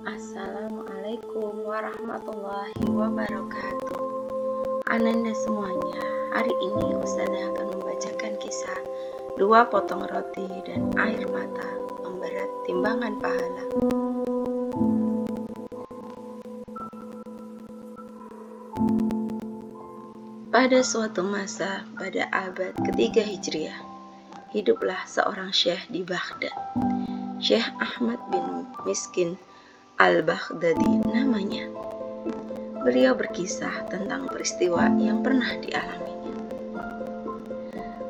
Assalamualaikum warahmatullahi wabarakatuh. Ananda semuanya, hari ini Ustazah akan membacakan kisah 2 potong roti dan air mata memberat timbangan pahala. Pada suatu masa pada abad ketiga Hijriah, hiduplah seorang syekh di Baghdad. Syekh Ahmad bin Miskin Al-Baghdadi namanya. Beliau berkisah tentang peristiwa yang pernah dialaminya.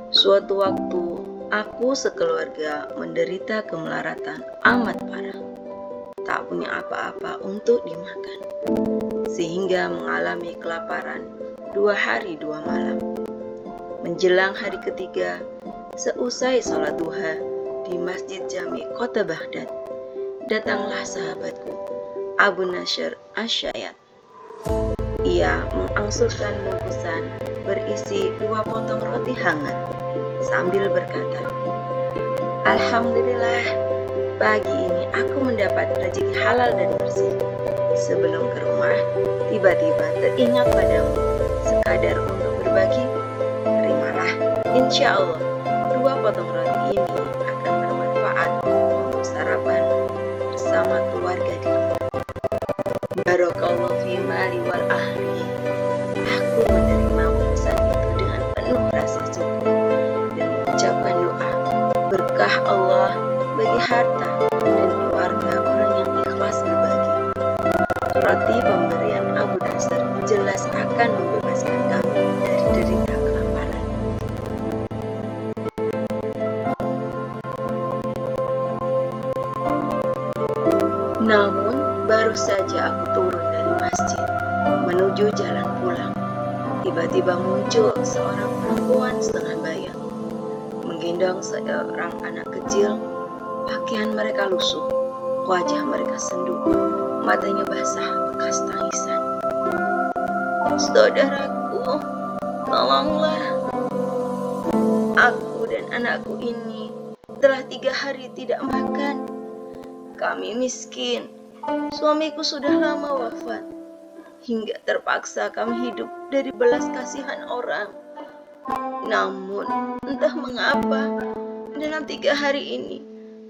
Suatu waktu, aku sekeluarga menderita kemelaratan amat parah. Tak punya apa-apa untuk dimakan, sehingga mengalami kelaparan 2 hari 2 malam. Menjelang hari ketiga, seusai sholat duha di Masjid Jami kota Baghdad, datanglah sahabatku Abu Nashr Asy'ad. Ia mengangsurkan bungkusan berisi 2 potong roti hangat sambil berkata, "Alhamdulillah, pagi ini aku mendapat rezeki halal dan bersih. Sebelum ke rumah, tiba-tiba teringat padamu sekadar untuk berbagi. Terimalah, insya Allah 2 potong roti ini akan bermanfaat untuk sarapan bersama keluarga di rumah. Barakallahu fi mali wal ahli." Aku menerima bungkusan itu dengan penuh rasa syukur dan mengucapkan doa berkah Allah bagi harta dan keluarga orang yang ikhlas berbagi. Roti pemberian Abu Nasr jelas akan membebaskan kami dari derita kelaparan. Namun, baru saja aku turun dari masjid menuju jalan pulang, tiba-tiba muncul seorang perempuan setengah bayang, menggendong seorang anak kecil. Pakaian mereka lusuh, wajah mereka sendu, matanya basah bekas tangisan. "Saudaraku, tolonglah. Aku dan anakku ini telah 3 hari tidak makan. Kami miskin, suamiku sudah lama wafat, hingga terpaksa kami hidup dari belas kasihan orang. Namun, entah mengapa, dalam 3 hari ini,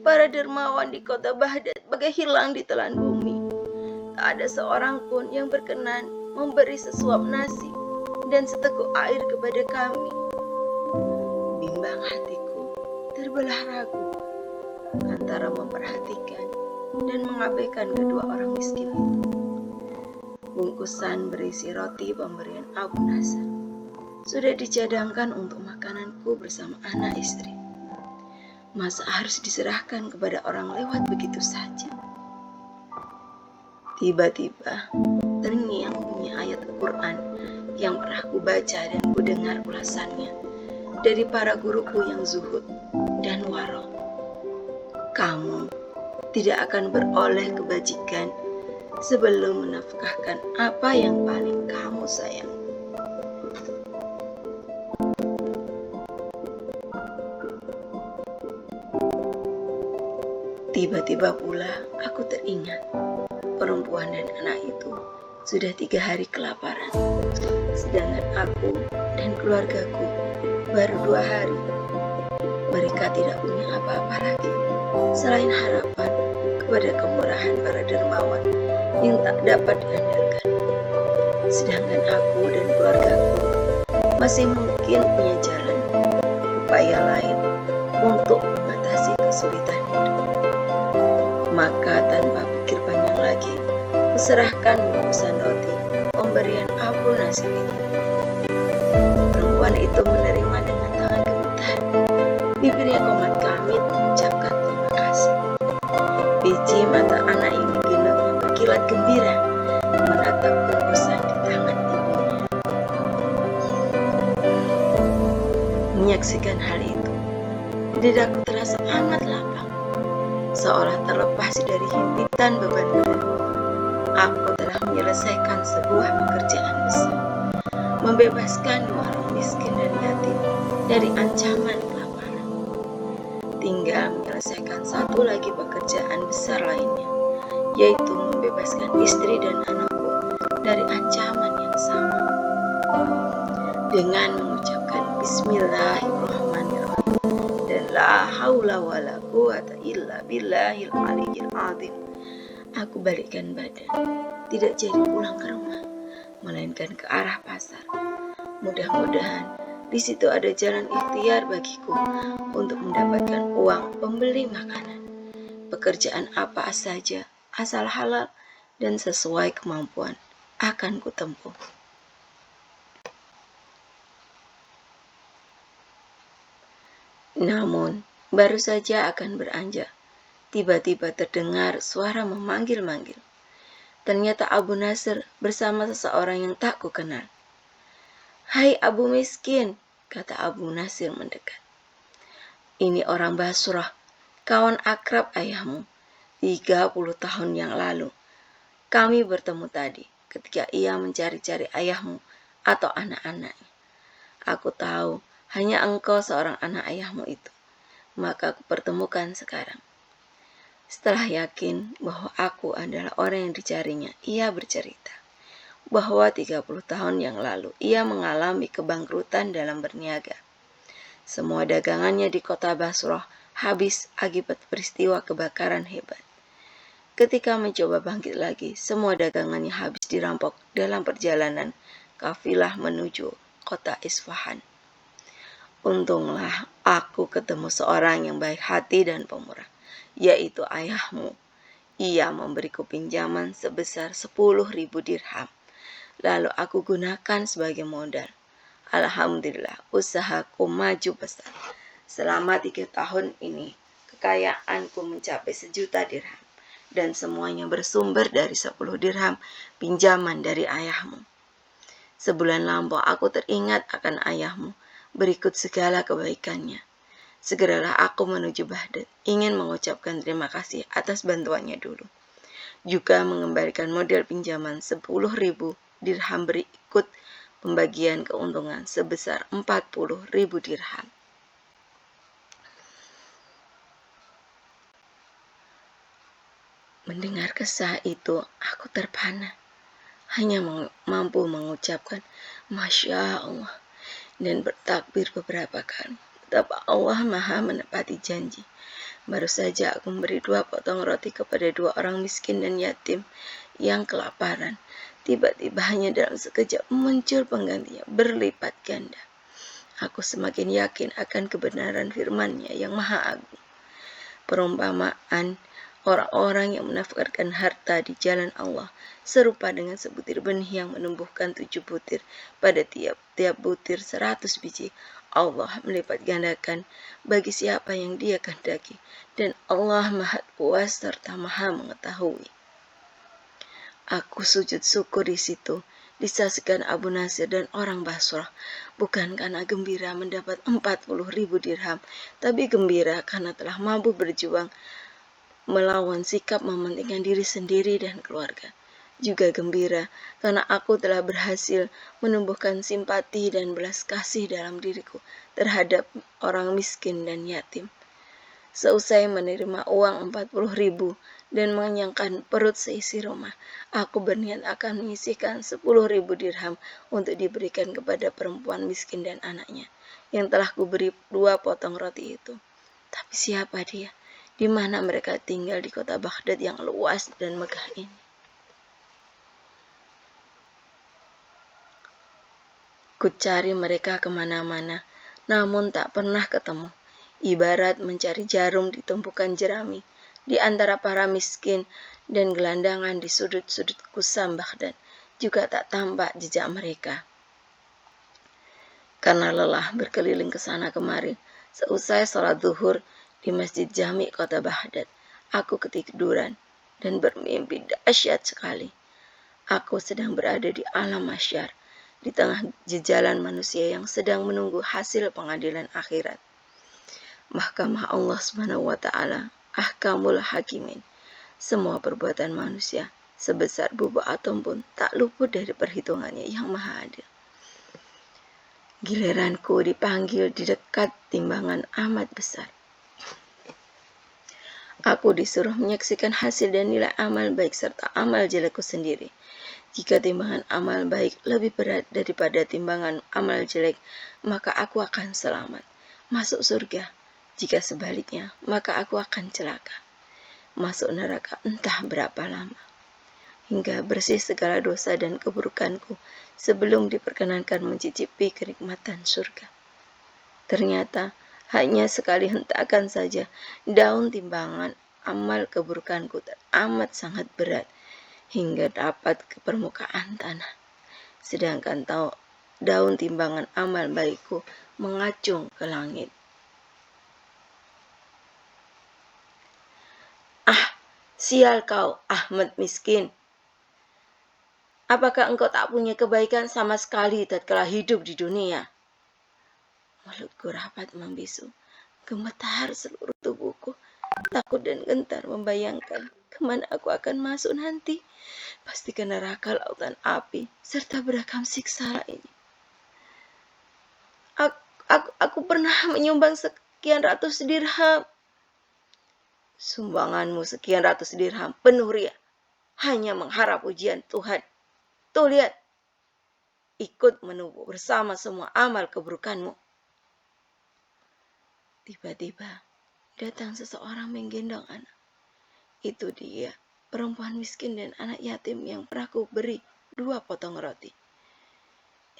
para dermawan di kota Baghdad bagai hilang di telan bumi. Tak ada seorang pun yang berkenan memberi sesuap nasi dan seteguk air kepada kami." Bimbang hatiku, terbelah ragu antara memperhatikan dan mengabaikan kedua orang miskin itu. Bungkusan berisi roti pemberian Abu Nasr sudah dicadangkan untuk makananku bersama anak istri. Masa harus diserahkan kepada orang lewat begitu saja? Tiba-tiba terngiang bunyi ayat Al-Quran yang pernah kubaca dan kudengar ulasannya dari para guruku yang zuhud dan waro. "Kamu tidak akan beroleh kebajikan sebelum menafkahkan apa yang paling kamu sayang." Tiba-tiba pula aku teringat perempuan dan anak itu sudah 3 hari kelaparan, sedangkan aku dan keluargaku baru 2 hari. Mereka tidak punya apa-apa lagi selain harapan kepada kemurahan para dermawan yang tak dapat diandalkan. Sedangkan aku dan keluargaku masih mungkin punya jalan upaya lain untuk mengatasi kesulitan hidup. Maka tanpa pikir panjang lagi, kuserahkan bungkusan roti pemberian Abu Nasr itu. Perempuan itu menerima dengan tangan gemetar. Bibirnya komat kamit mengucapkan terima kasih. Biji mata anak ini berkilat gembira menatap bungkusan di tangan ibunya. Menyaksikan hal itu, dadaku terasa amat lapang, seolah terlepas dari himpitan beban-beban. Aku telah menyelesaikan sebuah pekerjaan besar, membebaskan 2 orang miskin dan yatim dari ancaman kelaparan. Tinggal menyelesaikan mendapatkan satu lagi pekerjaan besar lainnya, yaitu membebaskan istri dan anakku dari ancaman yang sama. Dengan mengucapkan Bismillahirrahmanirrahim dan la haula wala quwata illa billahil aliyyil azim, aku balikkan badan, tidak jadi pulang ke rumah, melainkan ke arah pasar. Mudah-mudahan di situ ada jalan ikhtiar bagiku untuk mendapatkan uang pembeli makanan. Pekerjaan apa saja, asal halal dan sesuai kemampuan, akan kutempuh. Namun, baru saja akan beranjak, tiba-tiba terdengar suara memanggil-manggil. Ternyata Abu Nasr bersama seseorang yang tak kukenal. "Hai Abu Miskin," kata Abu Nasr mendekat. "Ini orang Basrah, kawan akrab ayahmu. 30 tahun yang lalu, kami bertemu tadi ketika ia mencari-cari ayahmu atau anak-anaknya. Aku tahu hanya engkau seorang anak ayahmu itu, maka aku pertemukan sekarang." Setelah yakin bahwa aku adalah orang yang dicarinya, ia bercerita bahwa 30 tahun yang lalu ia mengalami kebangkrutan dalam berniaga. Semua dagangannya di kota Basrah habis akibat peristiwa kebakaran hebat. Ketika mencoba bangkit lagi, semua dagangannya habis dirampok dalam perjalanan kafilah menuju kota Isfahan. Untunglah aku ketemu seorang yang baik hati dan pemurah, yaitu ayahmu. Ia memberiku pinjaman sebesar 10.000 dirham. Lalu aku gunakan sebagai modal. Alhamdulillah, usahaku maju besar. Selama 3 tahun ini, kekayaanku mencapai 1.000.000 dirham. Dan semuanya bersumber dari 10 dirham pinjaman dari ayahmu. Sebulan lampau aku teringat akan ayahmu, berikut segala kebaikannya. Segeralah aku menuju Baghdad, ingin mengucapkan terima kasih atas bantuannya dulu. Juga mengembalikan modal pinjaman 10.000 dirham berikut pembagian keuntungan sebesar 40.000 dirham. Mendengar kisah itu, aku terpana. Hanya mampu mengucapkan Masya Allah dan bertakbir beberapa kali. Betapa Allah Maha menepati janji. Baru saja aku memberi 2 potong roti kepada 2 orang miskin dan yatim yang kelaparan. Tiba-tiba hanya dalam sekejap muncul penggantinya berlipat ganda. Aku semakin yakin akan kebenaran firman-Nya yang Maha Agung. Perumpamaan orang-orang yang menafkahkan harta di jalan Allah serupa dengan sebutir benih yang menumbuhkan 7 butir. Pada tiap butir 100 biji. Allah melipat gandakan bagi siapa yang Dia kehendaki, dan Allah Maha Puas serta Maha Mengetahui. Aku sujud syukur di situ, disaksikan Abu Nasr dan orang Basrah, bukan karena gembira mendapat 40.000 dirham, tapi gembira karena telah mampu berjuang melawan sikap mementingkan diri sendiri dan keluarga. Juga gembira karena aku telah berhasil menumbuhkan simpati dan belas kasih dalam diriku terhadap orang miskin dan yatim. Seusai menerima uang 40.000 dan mengenyangkan perut seisi rumah, aku berniat akan menyisihkan 10.000 dirham untuk diberikan kepada perempuan miskin dan anaknya yang telah kuberi 2 potong roti itu. Tapi siapa dia? Di mana mereka tinggal di kota Baghdad yang luas dan megah ini? Ku cari mereka kemana-mana, namun tak pernah ketemu. Ibarat mencari jarum di tumpukan jerami, di antara para miskin dan gelandangan di sudut-sudut kusam Baghdad, juga tak tampak jejak mereka. Karena lelah berkeliling ke sana kemari, seusai sholat zuhur di Masjid Jami kota Baghdad, aku ketiduran dan bermimpi dahsyat sekali. Aku sedang berada di alam mahsyar, di tengah jejalan manusia yang sedang menunggu hasil pengadilan akhirat. Mahkamah Allah SWT, ahkamul hakimin. Semua perbuatan manusia, sebesar bubuk atom pun tak luput dari perhitungannya yang maha adil. Giliranku dipanggil di dekat timbangan amat besar. Aku disuruh menyaksikan hasil dan nilai amal baik serta amal jelekku sendiri. Jika timbangan amal baik lebih berat daripada timbangan amal jelek, maka aku akan selamat, masuk surga. Jika sebaliknya, maka aku akan celaka, masuk neraka entah berapa lama, hingga bersih segala dosa dan keburukanku sebelum diperkenankan mencicipi kenikmatan surga. Ternyata hanya sekali hentakan saja daun timbangan amal keburukanku teramat sangat berat hingga dapat ke permukaan tanah. Sedangkan daun timbangan amal baikku mengacung ke langit. Ah, sial kau, Ahmad miskin. Apakah engkau tak punya kebaikan sama sekali tatkala hidup di dunia? Mulutku rapat membisu, gemetar seluruh tubuhku, takut dan gentar membayangkan kemana aku akan masuk nanti. Pasti ke neraka lautan api serta beragam siksa lainnya. Aku pernah menyumbang sekian ratus dirham. Sumbanganmu sekian ratus dirham penuh ria, hanya mengharap ujian Tuhan. Tuh lihat, ikut menumpuk bersama semua amal keburukanmu. Tiba-tiba datang seseorang menggendong anak. Itu dia, perempuan miskin dan anak yatim yang pernah ku beri 2 potong roti.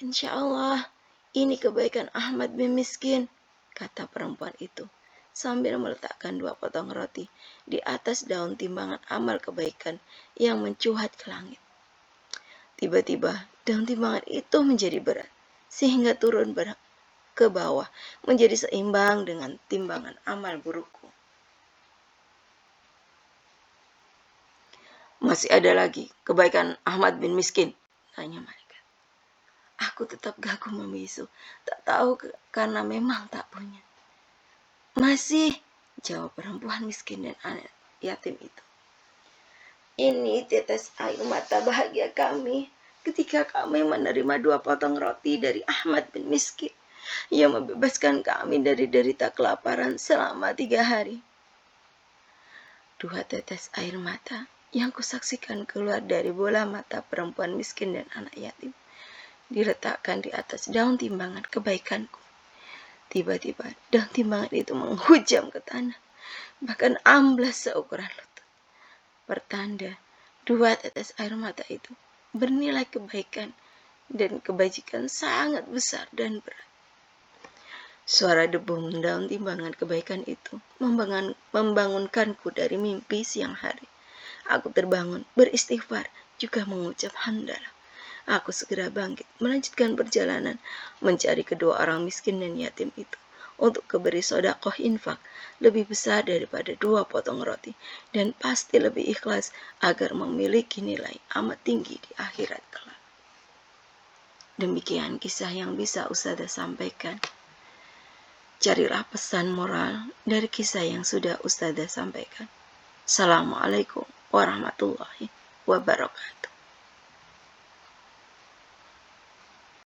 Insya Allah, ini kebaikan Ahmad bin Miskin, kata perempuan itu, sambil meletakkan 2 potong roti di atas daun timbangan amal kebaikan yang mencuat ke langit. Tiba-tiba, daun timbangan itu menjadi berat, sehingga turun ke bawah, menjadi seimbang dengan timbangan amal burukku. Masih ada lagi kebaikan Ahmad bin Miskin, tanya malaikat. Aku tetap gagap membisu, tak tahu karena memang tak punya. Masih, jawab perempuan miskin dan anak yatim itu. Ini tetes air mata bahagia kami ketika kami menerima 2 potong roti dari Ahmad bin Miskin yang membebaskan kami dari derita kelaparan selama 3 hari. 2 tetes air mata yang kusaksikan keluar dari bola mata perempuan miskin dan anak yatim diletakkan di atas daun timbangan kebaikanku. Tiba-tiba daun timbangan itu menghujam ke tanah, bahkan amblas seukuran lutut. Pertanda 2 tetes air mata itu bernilai kebaikan dan kebajikan sangat besar dan berat. Suara debum daun timbangan kebaikan itu membangunkanku dari mimpi siang hari. Aku terbangun, beristighfar, juga mengucap hamdalah. Aku segera bangkit, melanjutkan perjalanan, mencari kedua orang miskin dan yatim itu, untuk keberi sodakoh infak, lebih besar daripada 2 potong roti, dan pasti lebih ikhlas, agar memiliki nilai amat tinggi di akhirat kelak. Demikian kisah yang bisa Ustazah sampaikan. Carilah pesan moral dari kisah yang sudah Ustazah sampaikan. Assalamualaikum warahmatullahi wabarakatuh.